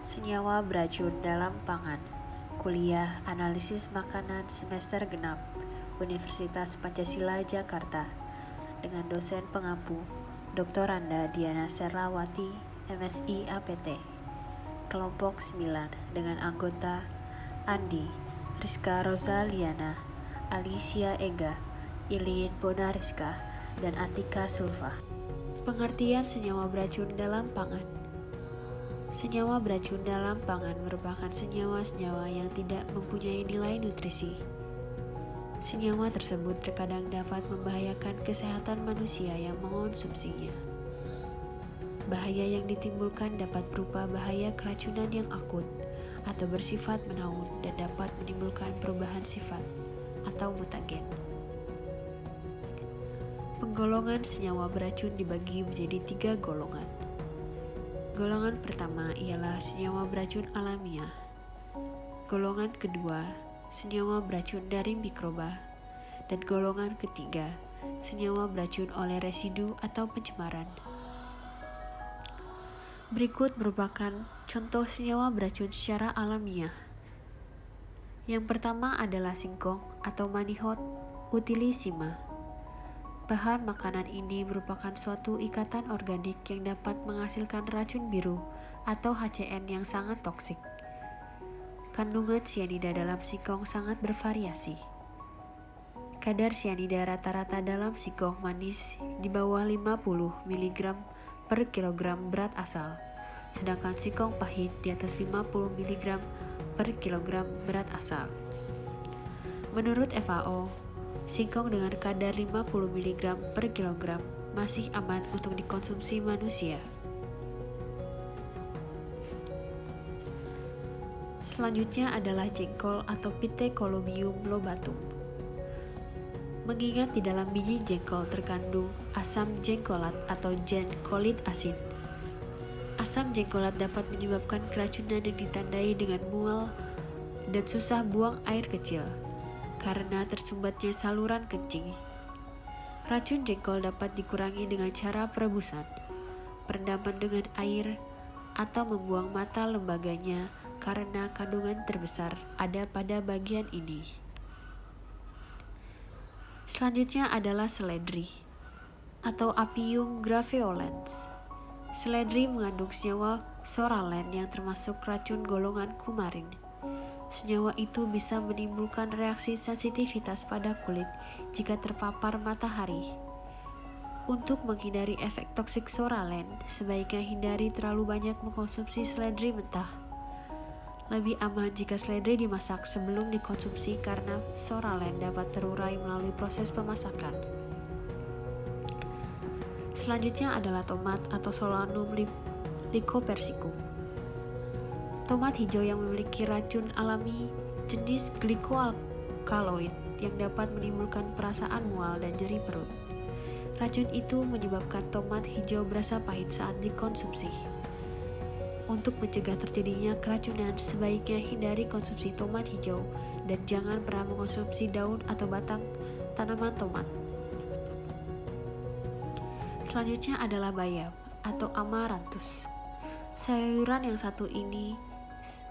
Senyawa beracun dalam pangan. Kuliah Analisis Makanan semester genap, Universitas Pancasila Jakarta, dengan dosen pengampu Dr. Randa Diana Serlawati, MSI APT. Kelompok 9 dengan anggota Andi, Rizka Rozaliana, Alicia Ega, Ilin Bonariska, dan Atika Sulfa. Pengertian senyawa beracun dalam pangan. Senyawa beracun dalam pangan merupakan senyawa-senyawa yang tidak mempunyai nilai nutrisi. Senyawa tersebut terkadang dapat membahayakan kesehatan manusia yang mengonsumsinya. Bahaya yang ditimbulkan dapat berupa bahaya keracunan yang akut atau bersifat menaun dan dapat menimbulkan perubahan sifat atau mutagen. Penggolongan senyawa beracun dibagi menjadi 3 golongan. Golongan pertama ialah senyawa beracun alamiah. Golongan kedua, senyawa beracun dari mikroba. Dan golongan ketiga, senyawa beracun oleh residu atau pencemaran. Berikut merupakan contoh senyawa beracun secara alamiah. Yang pertama adalah singkong atau Manihot utilissima. Bahan makanan ini merupakan suatu ikatan organik yang dapat menghasilkan racun biru atau HCN yang sangat toksik. Kandungan sianida dalam singkong sangat bervariasi. Kadar sianida rata-rata dalam singkong manis di bawah 50 mg per kilogram berat asal, sedangkan singkong pahit di atas 50 mg per kilogram berat asal. Menurut FAO, singkong dengan kadar 50 mg per kilogram masih aman untuk dikonsumsi manusia. Selanjutnya adalah jengkol atau Pithecolobium lobatum. Mengingat di dalam biji jengkol terkandung asam jengkolat atau jenkolit asid. Asam jengkolat dapat menyebabkan keracunan yang ditandai dengan mual dan susah buang air kecil karena tersumbatnya saluran kencing. Racun jengkol dapat dikurangi dengan cara perebusan, perendaman dengan air, atau membuang mata lembaganya karena kandungan terbesar ada pada bagian ini. Selanjutnya adalah seledri atau Apium graveolens. Seledri mengandung senyawa soralen yang termasuk racun golongan kumarin. Senyawa itu bisa menimbulkan reaksi sensitivitas pada kulit jika terpapar matahari. Untuk menghindari efek toksik soralen, sebaiknya hindari terlalu banyak mengkonsumsi seledri mentah. Lebih aman jika seledri dimasak sebelum dikonsumsi karena soralen dapat terurai melalui proses pemasakan. Selanjutnya adalah tomat atau Solanum lycopersicum. Tomat hijau yang memiliki racun alami jenis glycoalkaloid yang dapat menimbulkan perasaan mual dan nyeri perut. Racun itu menyebabkan tomat hijau berasa pahit saat dikonsumsi. Untuk mencegah terjadinya keracunan, sebaiknya hindari konsumsi tomat hijau dan jangan pernah mengkonsumsi daun atau batang tanaman tomat. Selanjutnya adalah bayam atau Amaranthus. Sayuran yang satu ini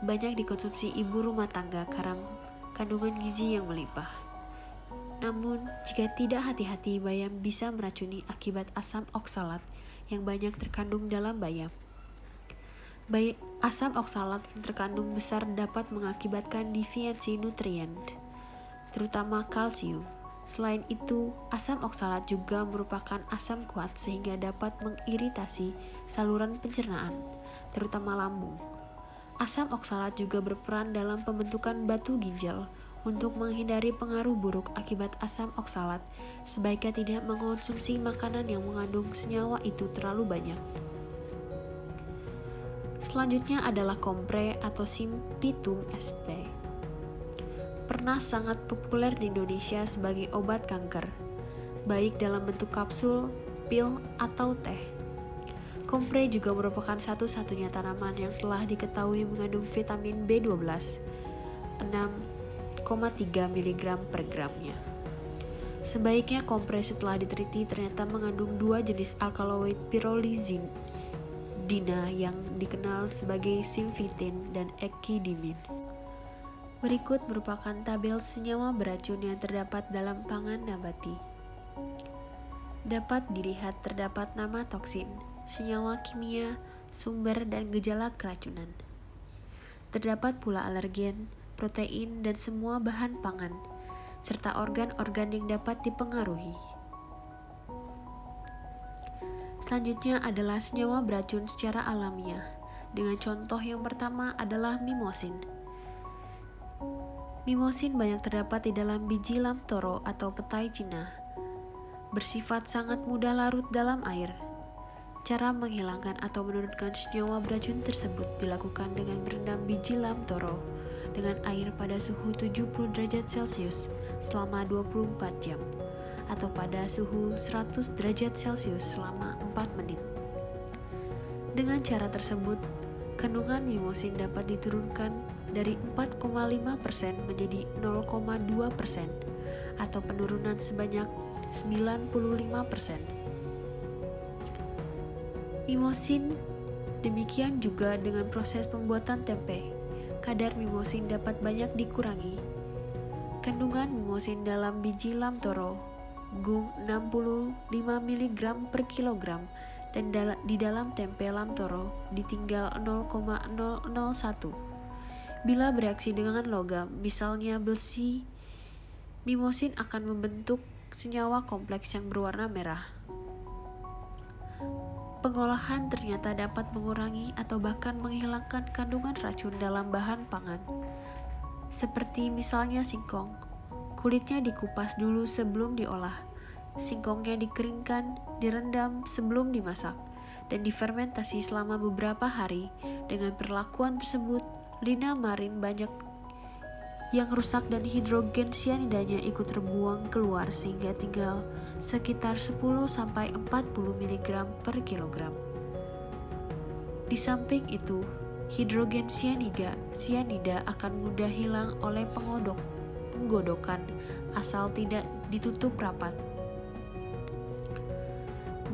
banyak dikonsumsi ibu rumah tangga karena kandungan gizi yang melimpah. Namun, jika tidak hati-hati, bayam bisa meracuni akibat asam oksalat yang banyak terkandung dalam bayam. Asam oksalat yang terkandung besar dapat mengakibatkan defisiensi nutrien, terutama kalsium. Selain itu, asam oksalat juga merupakan asam kuat sehingga dapat mengiritasi saluran pencernaan, terutama lambung. Asam oksalat juga berperan dalam pembentukan batu ginjal. Untuk menghindari pengaruh buruk akibat asam oksalat, sebaiknya tidak mengonsumsi makanan yang mengandung senyawa itu terlalu banyak. Selanjutnya adalah kompre atau Simpitum sp. Pernah sangat populer di Indonesia sebagai obat kanker, baik dalam bentuk kapsul, pil, atau teh. Kompre juga merupakan satu-satunya tanaman yang telah diketahui mengandung vitamin B12, 6,3 mg per gramnya. Sebaiknya kompre setelah diteliti ternyata mengandung 2 jenis alkaloid pyrrolizin dina yang dikenal sebagai simfitin dan ekidimin. Berikut merupakan tabel senyawa beracun yang terdapat dalam pangan nabati. Dapat dilihat terdapat nama toksin, senyawa kimia, sumber dan gejala keracunan. Terdapat pula alergen, protein dan semua bahan pangan, serta organ-organ yang dapat dipengaruhi. Selanjutnya adalah senyawa beracun secara alamiah. Dengan contoh yang pertama adalah mimosin. Mimosin banyak terdapat di dalam biji lam toro atau petai Cina. Bersifat sangat mudah larut dalam air. Cara menghilangkan atau menurunkan senyawa beracun tersebut dilakukan dengan berendam biji lam toro dengan air pada suhu 70 derajat Celcius selama 24 jam. Atau pada suhu 100 derajat Celcius selama 4 menit. Dengan cara tersebut, kandungan mimosin dapat diturunkan dari 4,5% menjadi 0,2% atau penurunan sebanyak 95%. Mimosin demikian juga dengan proses pembuatan tempe. Kadar mimosin dapat banyak dikurangi. Kandungan mimosin dalam biji lam toro gung 65 mg per kilogram dan di dalam tempe lam toro ditinggal 0,001. Bila bereaksi dengan logam, misalnya besi, mimosin akan membentuk senyawa kompleks yang berwarna merah. Pengolahan ternyata dapat mengurangi atau bahkan menghilangkan kandungan racun dalam bahan pangan. Seperti misalnya singkong. Kulitnya dikupas dulu sebelum diolah. Singkongnya dikeringkan, direndam sebelum dimasak, dan difermentasi selama beberapa hari. Dengan perlakuan tersebut, linamarin banyak yang rusak dan hidrogen sianidanya ikut terbuang keluar sehingga tinggal sekitar 10-40 mg per kilogram. Di samping itu, hidrogen sianida akan mudah hilang oleh penggodokan asal tidak ditutup rapat.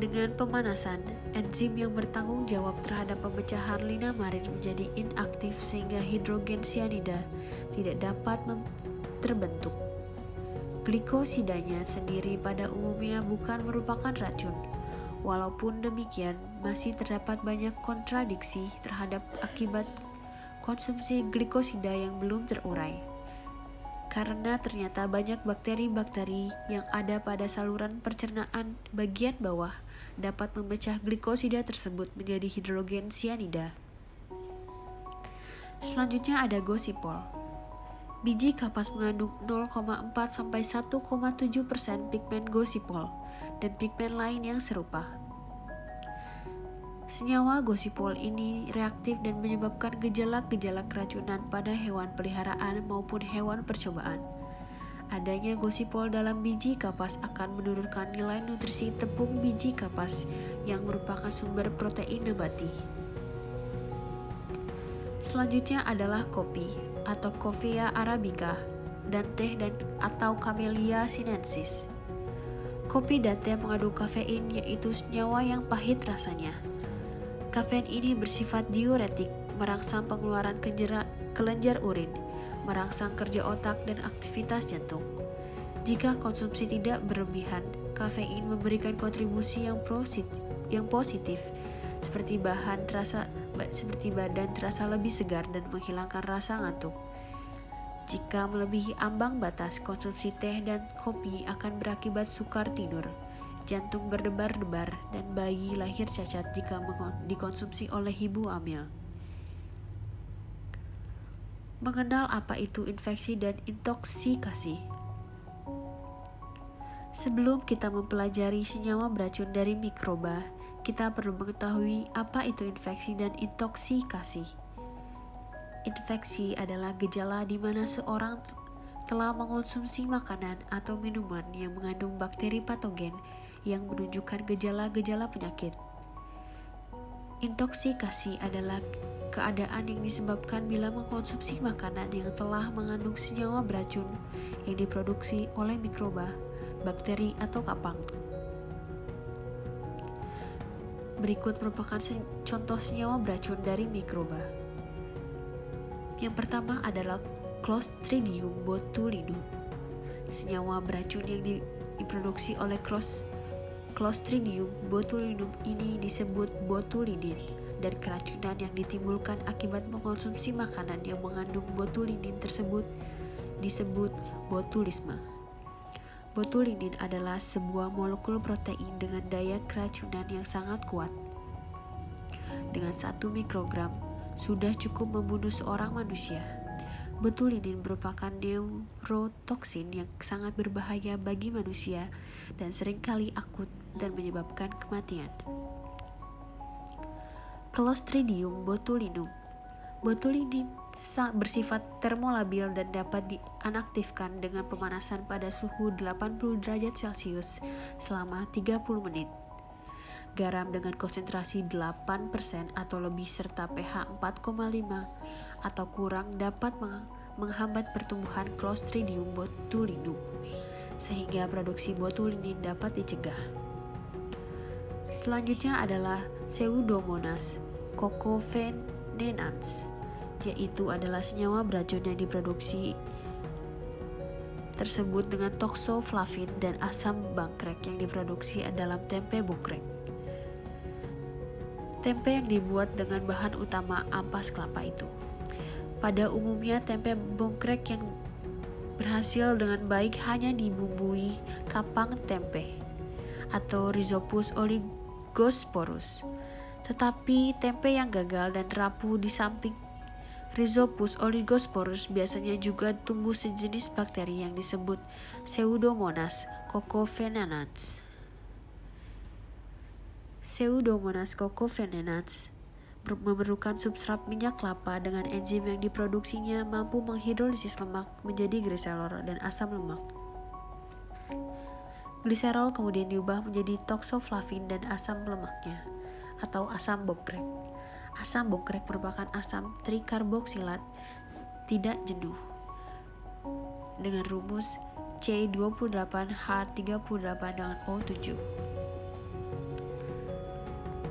Dengan pemanasan, enzim yang bertanggung jawab terhadap pemecahan linamarin menjadi inaktif sehingga hidrogen sianida tidak dapat terbentuk. Glikosidanya sendiri pada umumnya bukan merupakan racun. Walaupun demikian, masih terdapat banyak kontradiksi terhadap akibat konsumsi glikosida yang belum terurai. Karena ternyata banyak bakteri-bakteri yang ada pada saluran pencernaan bagian bawah dapat memecah glikosida tersebut menjadi hidrogen sianida. Selanjutnya ada gosipol. Biji kapas mengandung 0,4-1,7% pigmen gosipol dan pigmen lain yang serupa. Senyawa gosipol ini reaktif dan menyebabkan gejala-gejala keracunan pada hewan peliharaan maupun hewan percobaan. Adanya gosipol dalam biji kapas akan menurunkan nilai nutrisi tepung biji kapas yang merupakan sumber protein nabati. Selanjutnya adalah kopi atau Coffea arabica dan teh atau Camellia sinensis. Kopi dan teh mengandung kafein, yaitu senyawa yang pahit rasanya. Kafein ini bersifat diuretik, merangsang pengeluaran kelenjar urin, merangsang kerja otak dan aktivitas jantung. Jika konsumsi tidak berlebihan, kafein memberikan kontribusi yang positif, seperti badan terasa lebih segar dan menghilangkan rasa ngantuk. Jika melebihi ambang batas, konsumsi teh dan kopi akan berakibat sukar tidur, jantung berdebar-debar, dan bayi lahir cacat jika dikonsumsi oleh ibu hamil. Mengenal apa itu infeksi dan intoksikasi. Sebelum kita mempelajari senyawa beracun dari mikroba, kita perlu mengetahui apa itu infeksi dan intoksikasi. Infeksi adalah gejala di mana seorang telah mengonsumsi makanan atau minuman yang mengandung bakteri patogen yang menunjukkan gejala-gejala penyakit. Intoksikasi adalah keadaan yang disebabkan bila mengkonsumsi makanan yang telah mengandung senyawa beracun yang diproduksi oleh mikroba, bakteri, atau kapang. Berikut merupakan contoh senyawa beracun dari mikroba. Yang pertama adalah Clostridium botulinum. Senyawa beracun yang diproduksi oleh Clostridium botulinum ini disebut botulinin, dan keracunan yang ditimbulkan akibat mengkonsumsi makanan yang mengandung botulinin tersebut disebut botulisme. Botulinin adalah sebuah molekul protein dengan daya keracunan yang sangat kuat. Dengan 1 mikrogram sudah cukup membunuh seorang manusia. Botulinin merupakan neurotoksin yang sangat berbahaya bagi manusia dan seringkali akut dan menyebabkan kematian. Clostridium botulinum. Botulinin bersifat termolabil dan dapat diaktifkan dengan pemanasan pada suhu 80 derajat Celcius selama 30 menit. Garam dengan konsentrasi 8% atau lebih serta pH 4,5 atau kurang dapat menghambat pertumbuhan Clostridium botulinum, sehingga produksi botulinin dapat dicegah. Selanjutnya adalah Pseudomonas cacovenenans, yaitu adalah senyawa beracun yang diproduksi tersebut dengan toksoflavin dan asam bangkrek yang diproduksi dalam tempe bongkrek. Tempe yang dibuat dengan bahan utama ampas kelapa itu. Pada umumnya tempe bongkrek yang berhasil dengan baik hanya dibumbui kapang tempe atau Rhizopus oligosporus. Tetapi tempe yang gagal dan rapuh di samping Rhizopus oligosporus biasanya juga tumbuh sejenis bakteri yang disebut Pseudomonas cacovenenans. Pseudomonas cacovenenans memerlukan substrat minyak kelapa dengan enzim yang diproduksinya mampu menghidrolisis lemak menjadi gliserol dan asam lemak. Gliserol kemudian diubah menjadi toksoflavin dan asam lemaknya atau asam bongkrek. Asam bongkrek merupakan asam trikarboksilat tidak jenuh dengan rumus C28H38 dengan O7.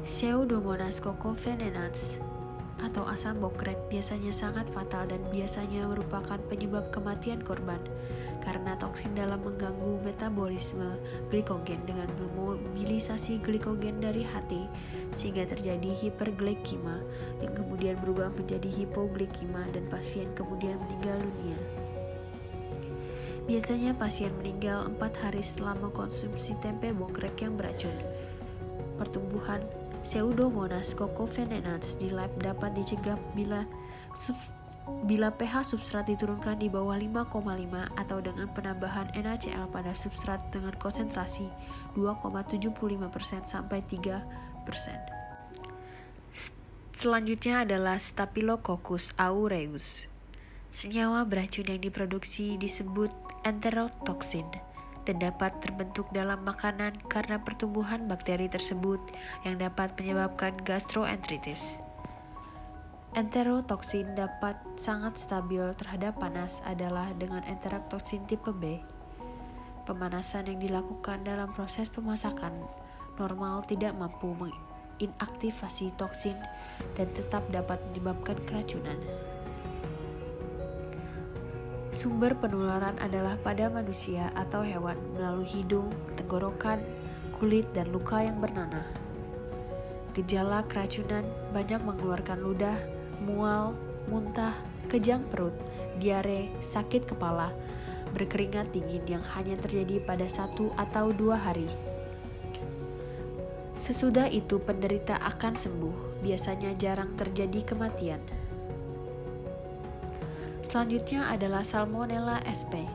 Pseudomonas cacovenenans atau asam bongkrek biasanya sangat fatal dan biasanya merupakan penyebab kematian korban karena toksin dalam mengganggu metabolisme glikogen dengan memobilisasi glikogen dari hati sehingga terjadi hiperglikemia yang kemudian berubah menjadi hipoglikemia dan pasien kemudian meninggal dunia. Biasanya pasien meninggal 4 hari setelah mengkonsumsi tempe bongkrek yang beracun. Pertumbuhan Pseudomonas cacovenenans di lab dapat dicegah bila pH substrat diturunkan di bawah 5,5 atau dengan penambahan NaCl pada substrat dengan konsentrasi 2,75% sampai 3%. Selanjutnya adalah Staphylococcus aureus. Senyawa beracun yang diproduksi disebut enterotoksin dan dapat terbentuk dalam makanan karena pertumbuhan bakteri tersebut yang dapat menyebabkan gastroenteritis. Enterotoksin dapat sangat stabil terhadap panas adalah dengan enterotoksin tipe B. Pemanasan yang dilakukan dalam proses pemasakan normal tidak mampu menginaktivasi toksin dan tetap dapat menyebabkan keracunan. Sumber penularan adalah pada manusia atau hewan melalui hidung, tenggorokan, kulit, dan luka yang bernanah. Gejala keracunan banyak mengeluarkan ludah, mual, muntah, kejang perut, diare, sakit kepala, berkeringat dingin yang hanya terjadi pada 1 atau 2 hari. Sesudah itu penderita akan sembuh, biasanya jarang terjadi kematian. Selanjutnya adalah Salmonella sp.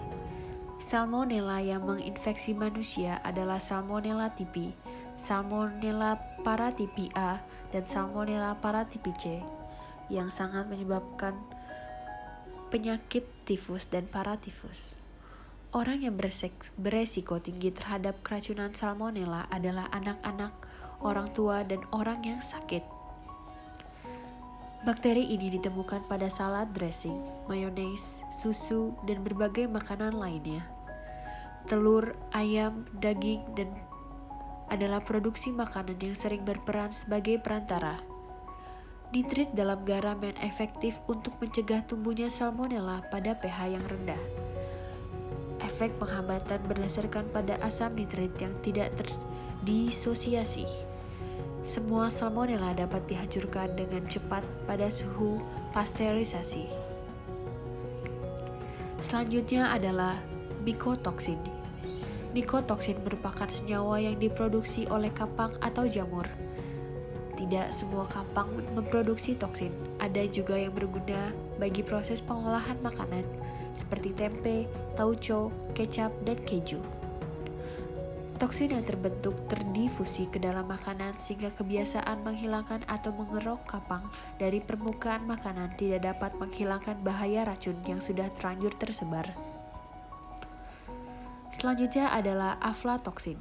Salmonella yang menginfeksi manusia adalah Salmonella typhi, Salmonella paratyphi A, dan Salmonella paratyphi C yang sangat menyebabkan penyakit tifus dan paratifus. Orang yang beresiko tinggi terhadap keracunan Salmonella adalah anak-anak, orang tua, dan orang yang sakit. Bakteri ini ditemukan pada salad dressing, mayones, susu, dan berbagai makanan lainnya. Telur, ayam, daging, dan adalah produksi makanan yang sering berperan sebagai perantara. Nitrit dalam garam yang efektif untuk mencegah tumbuhnya salmonella pada pH yang rendah. Efek penghambatan berdasarkan pada asam nitrit yang tidak terdisosiasi. Semua salmonella dapat dihancurkan dengan cepat pada suhu pasteurisasi. Selanjutnya adalah mikotoksin. Mikotoksin merupakan senyawa yang diproduksi oleh kapang atau jamur. Tidak semua kapang memproduksi toksin. Ada juga yang berguna bagi proses pengolahan makanan seperti tempe, tauco, kecap, dan keju. Toksin yang terbentuk terdifusi ke dalam makanan sehingga kebiasaan menghilangkan atau mengerok kapang dari permukaan makanan tidak dapat menghilangkan bahaya racun yang sudah terlanjur tersebar. Selanjutnya adalah aflatoksin.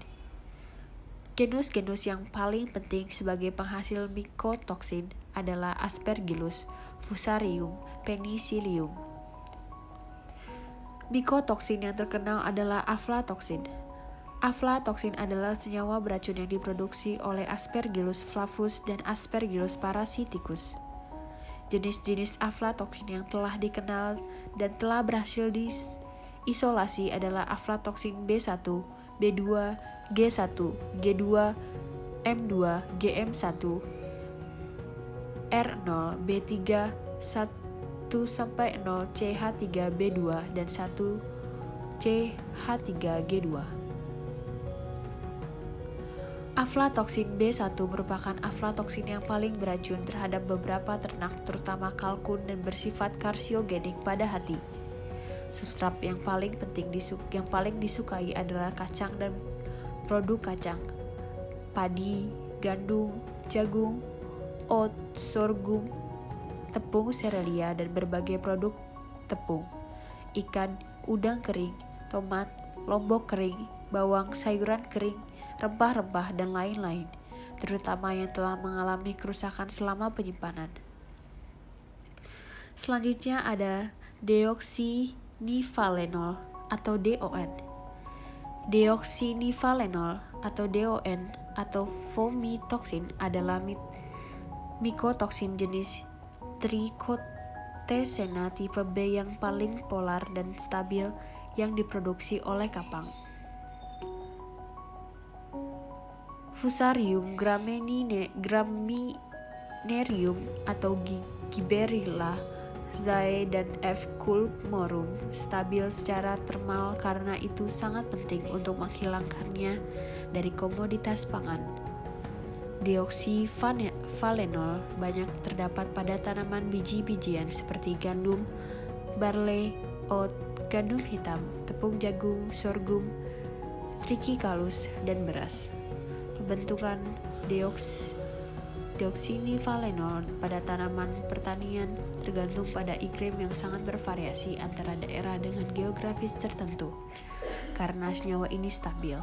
Genus-genus yang paling penting sebagai penghasil mikotoksin adalah Aspergillus, Fusarium, Penicillium. Mikotoksin yang terkenal adalah aflatoksin. Aflatoksin adalah senyawa beracun yang diproduksi oleh Aspergillus flavus dan Aspergillus parasiticus. Jenis-jenis aflatoksin yang telah dikenal dan telah berhasil diisolasi adalah aflatoksin B1, B2, G1, G2, M2, GM1, R0, B3, 1-0, CH3B2, dan 1 CH3G2. Aflatoksin B1 merupakan aflatoksin yang paling beracun terhadap beberapa ternak, terutama kalkun, dan bersifat karsiogenik pada hati. Substrat yang paling disukai adalah kacang dan produk kacang, padi, gandum, jagung, oat, sorghum, tepung serealia, dan berbagai produk tepung, ikan, udang kering, tomat, lombok kering, bawang, sayuran kering, rempah-rempah, dan lain-lain, terutama yang telah mengalami kerusakan selama penyimpanan. Selanjutnya ada deoksinivalenol atau DON. Deoksinivalenol atau DON atau vomitoksin adalah mikotoksin jenis Trichothecena tipe B yang paling polar dan stabil yang diproduksi oleh kapang. Fusarium graminearum atau Gibberella zae dan F. culmorum stabil secara termal, karena itu sangat penting untuk menghilangkannya dari komoditas pangan. Deoksinivalenol banyak terdapat pada tanaman biji-bijian seperti gandum, barley, oat, gandum hitam, tepung jagung, sorghum, triticale, dan beras. Pembentukan deoksinivalenol pada tanaman pertanian tergantung pada iklim yang sangat bervariasi antara daerah dengan geografis tertentu. Karena senyawa ini stabil,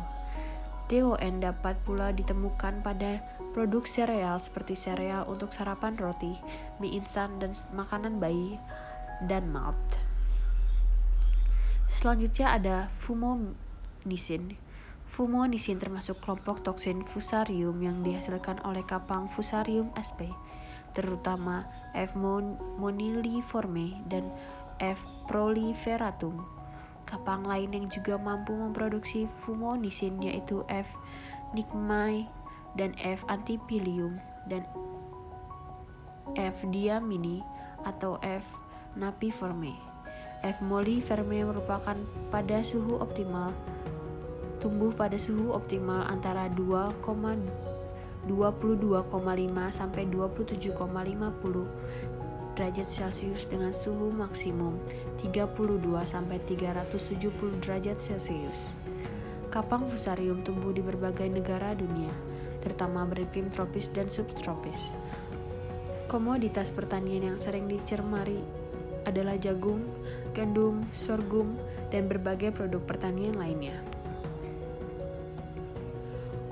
DON dapat pula ditemukan pada produk sereal seperti sereal untuk sarapan roti, mie instan, dan makanan bayi, dan malt. Selanjutnya ada fumonisin. Fumonisin termasuk kelompok toksin Fusarium yang dihasilkan oleh kapang Fusarium sp, terutama F. moniliforme dan F. proliferatum. Kapang lain yang juga mampu memproduksi fumonisin yaitu F. nigmae dan F. antipilium dan F. diamini atau F. napiforme. F. molliferme merupakan pada suhu optimal tumbuh pada suhu optimal antara 22,5 sampai 27,50 derajat Celcius dengan suhu maksimum 32 sampai 370 derajat Celcius. Kapang Fusarium tumbuh di berbagai negara dunia, terutama beriklim tropis dan subtropis. Komoditas pertanian yang sering dicermati adalah jagung, gandum, sorghum, dan berbagai produk pertanian lainnya.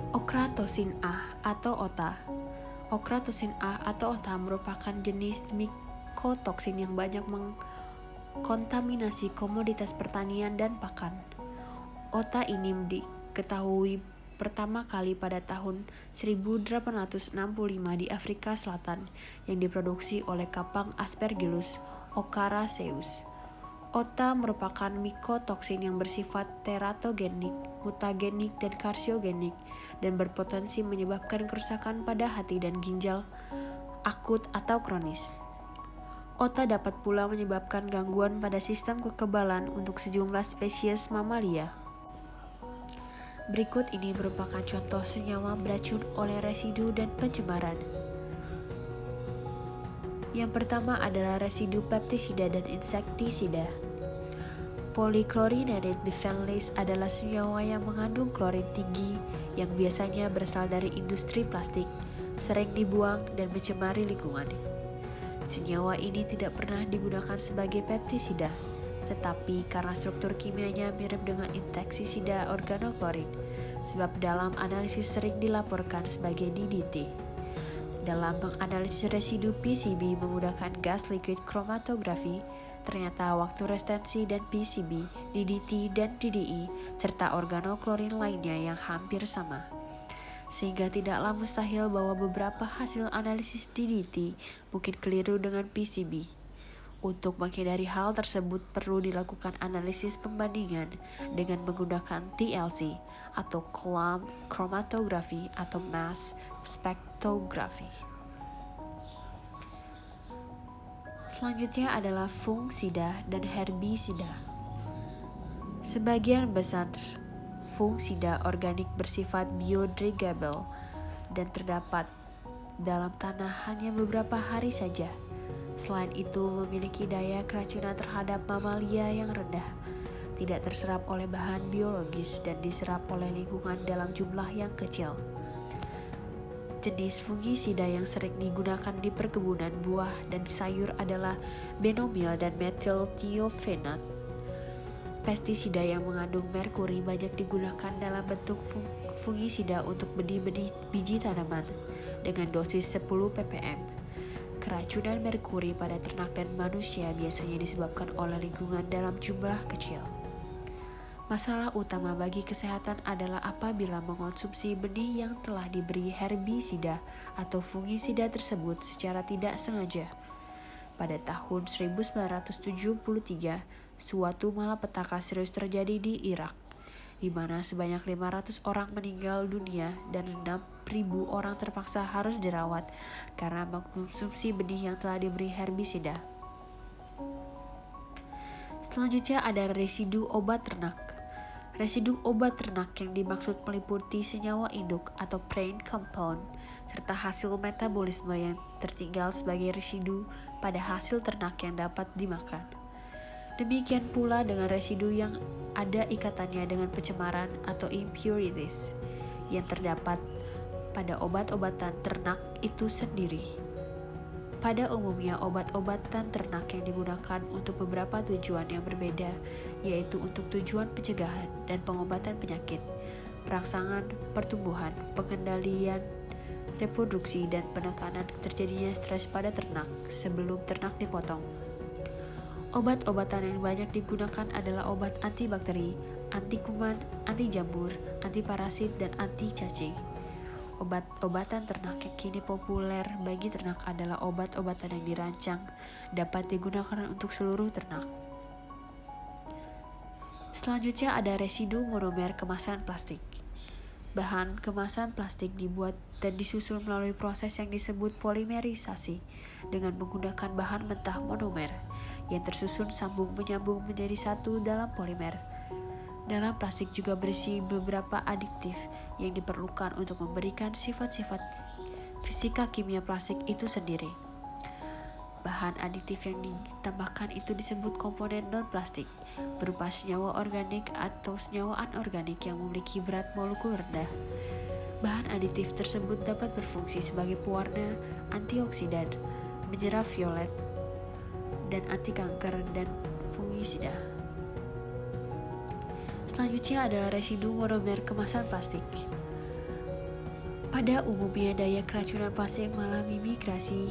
Ochratosin A atau OTA. Ochratosin A atau OTA merupakan jenis mikotoksin yang banyak mengkontaminasi komoditas pertanian dan pakan. OTA ini diketahui pertama kali pada tahun 1865 di Afrika Selatan yang diproduksi oleh kapang Aspergillus ocaraceus. Ota merupakan mikotoksin yang bersifat teratogenik, mutagenik, dan karsiogenik dan berpotensi menyebabkan kerusakan pada hati dan ginjal akut atau kronis. Ota dapat pula menyebabkan gangguan pada sistem kekebalan untuk sejumlah spesies mamalia. Berikut ini merupakan contoh senyawa beracun oleh residu dan pencemaran. Yang pertama adalah residu peptisida dan insektisida. Polychlorinated biphenylates adalah senyawa yang mengandung klorin tinggi yang biasanya berasal dari industri plastik, sering dibuang dan mencemari lingkungan. Senyawa ini tidak pernah digunakan sebagai peptisida, tetapi karena struktur kimianya mirip dengan insektisida organoklorin, sebab dalam analisis sering dilaporkan sebagai DDT. Dalam menganalisis residu PCB menggunakan gas liquid chromatografi, ternyata waktu restensi dan PCB, DDT, dan DDE, serta organoklorin lainnya yang hampir sama. Sehingga tidaklah mustahil bahwa beberapa hasil analisis DDT mungkin keliru dengan PCB. Untuk menghindari hal tersebut perlu dilakukan analisis pembandingan dengan menggunakan TLC atau clump chromatography atau mass spectrography. Selanjutnya adalah fungisida dan herbisida. Sebagian besar fungisida organik bersifat biodegradable dan terdapat dalam tanah hanya beberapa hari saja. Selain itu, memiliki daya keracunan terhadap mamalia yang rendah, tidak terserap oleh bahan biologis dan diserap oleh lingkungan dalam jumlah yang kecil. Jenis fungisida yang sering digunakan di perkebunan buah dan sayur adalah benomil dan metiltiofenat. Pestisida yang mengandung merkuri banyak digunakan dalam bentuk fungisida untuk benih-benih biji tanaman dengan dosis 10 ppm. Keracunan merkuri pada ternak dan manusia biasanya disebabkan oleh lingkungan dalam jumlah kecil. Masalah utama bagi kesehatan adalah apabila mengonsumsi benih yang telah diberi herbisida atau fungisida tersebut secara tidak sengaja. Pada tahun 1973, suatu malapetaka serius terjadi di Irak, di mana sebanyak 500 orang meninggal dunia dan 6.000 orang terpaksa harus dirawat karena mengkonsumsi benih yang telah diberi herbisida. Selanjutnya ada residu obat ternak. Residu obat ternak yang dimaksud meliputi senyawa induk atau praying compound serta hasil metabolisme yang tertinggal sebagai residu pada hasil ternak yang dapat dimakan. Demikian pula dengan residu yang ada ikatannya dengan pencemaran atau impurities yang terdapat pada obat-obatan ternak itu sendiri. Pada umumnya, obat-obatan ternak yang digunakan untuk beberapa tujuan yang berbeda, yaitu untuk tujuan pencegahan dan pengobatan penyakit, perangsangan pertumbuhan, pengendalian reproduksi, dan penekanan terjadinya stres pada ternak sebelum ternak dipotong. Obat-obatan yang banyak digunakan adalah obat antibakteri, anti kuman, anti jamur, anti parasit, dan anti cacing. Obat-obatan ternak yang kini populer bagi ternak adalah obat-obatan yang dirancang dapat digunakan untuk seluruh ternak. Selanjutnya ada residu monomer kemasan plastik. Bahan kemasan plastik dibuat dan disusun melalui proses yang disebut polimerisasi dengan menggunakan bahan mentah monomer yang tersusun sambung menyambung menjadi satu dalam polimer. Dalam plastik juga berisi beberapa adiktif yang diperlukan untuk memberikan sifat-sifat fisika kimia plastik itu sendiri. Bahan adiktif yang ditambahkan itu disebut komponen non-plastik, berupa senyawa organik atau senyawa anorganik yang memiliki berat molekul rendah. Bahan adiktif tersebut dapat berfungsi sebagai pewarna, antioksidan, menyerap violet, dan anti kanker dan fungisida. Selanjutnya adalah residu monomer kemasan plastik. Pada umumnya daya keracunan plastik mengalami migrasi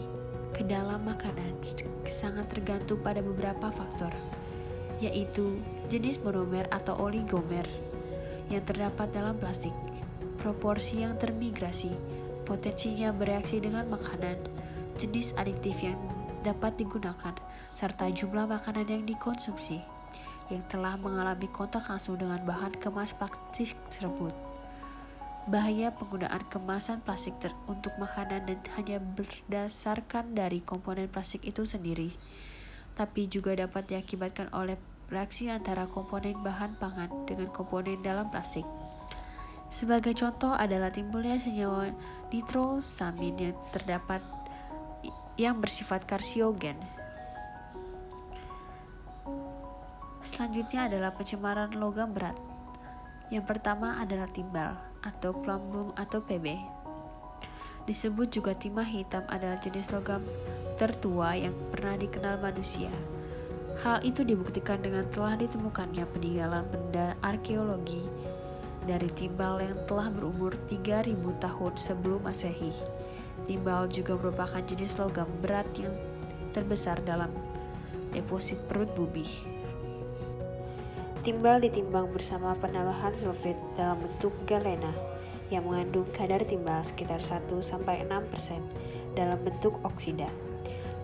ke dalam makanan sangat tergantung pada beberapa faktor, yaitu jenis monomer atau oligomer yang terdapat dalam plastik, proporsi yang termigrasi, potensinya bereaksi dengan makanan, jenis adiktif yang dapat digunakan, serta jumlah makanan yang dikonsumsi yang telah mengalami kontak langsung dengan bahan kemas plastik tersebut. Bahaya penggunaan kemasan plastik untuk makanan dan hanya berdasarkan dari komponen plastik itu sendiri, tapi juga dapat diakibatkan oleh reaksi antara komponen bahan pangan dengan komponen dalam plastik. Sebagai contoh adalah timbulnya senyawa nitrosamin yang bersifat karsiogen. Selanjutnya adalah pencemaran logam berat. Yang pertama adalah timbal atau plumbum atau Pb. Disebut juga timah hitam adalah jenis logam tertua yang pernah dikenal manusia. Hal itu dibuktikan dengan telah ditemukannya peninggalan benda arkeologi dari timbal yang telah berumur 3000 tahun sebelum Masehi. Timbal juga merupakan jenis logam berat yang terbesar dalam deposit perut bumi. Timbal ditimbang bersama penambahan sulfit dalam bentuk galena yang mengandung kadar timbal sekitar 1-6% dalam bentuk oksida.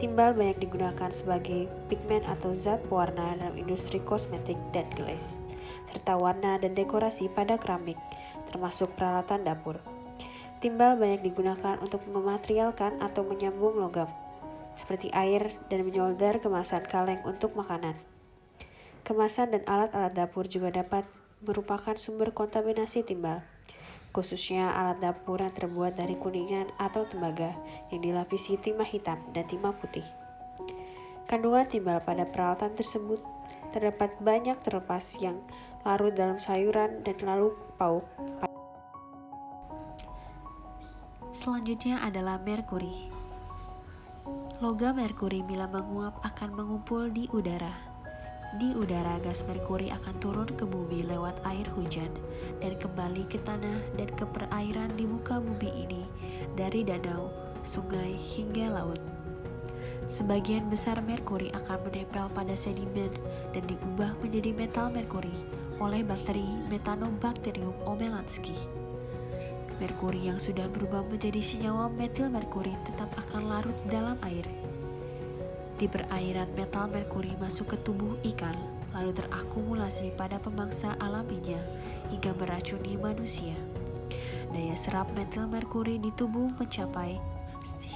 Timbal banyak digunakan sebagai pigmen atau zat pewarna dalam industri kosmetik dan gelas, serta warna dan dekorasi pada keramik, termasuk peralatan dapur. Timbal banyak digunakan untuk mematerialkan atau menyambung logam, seperti air dan menyoldar kemasan kaleng untuk makanan. Kemasan dan alat-alat dapur juga dapat merupakan sumber kontaminasi timbal, khususnya alat dapur yang terbuat dari kuningan atau tembaga yang dilapisi timah hitam dan timah putih. Kandungan timbal pada peralatan tersebut terdapat banyak terlepas yang larut dalam sayuran dan lalu pauk. Selanjutnya adalah merkuri. Logam merkuri bila menguap akan mengumpul di udara. Di udara, gas merkuri akan turun ke bumi lewat air hujan dan kembali ke tanah dan ke perairan di muka bumi ini dari danau, sungai, hingga laut. Sebagian besar merkuri akan menempel pada sedimen dan diubah menjadi metal merkuri oleh bakteri Methanobacterium omelanski. Merkuri yang sudah berubah menjadi senyawa metil merkuri tetap akan larut dalam air. Di perairan, metal merkuri masuk ke tubuh ikan, lalu terakumulasi pada pemangsa alaminya hingga meracuni manusia. Daya serap metil merkuri di tubuh mencapai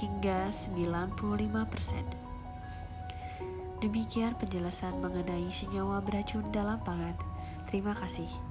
hingga 95%. Demikian penjelasan mengenai senyawa beracun dalam pangan. Terima kasih.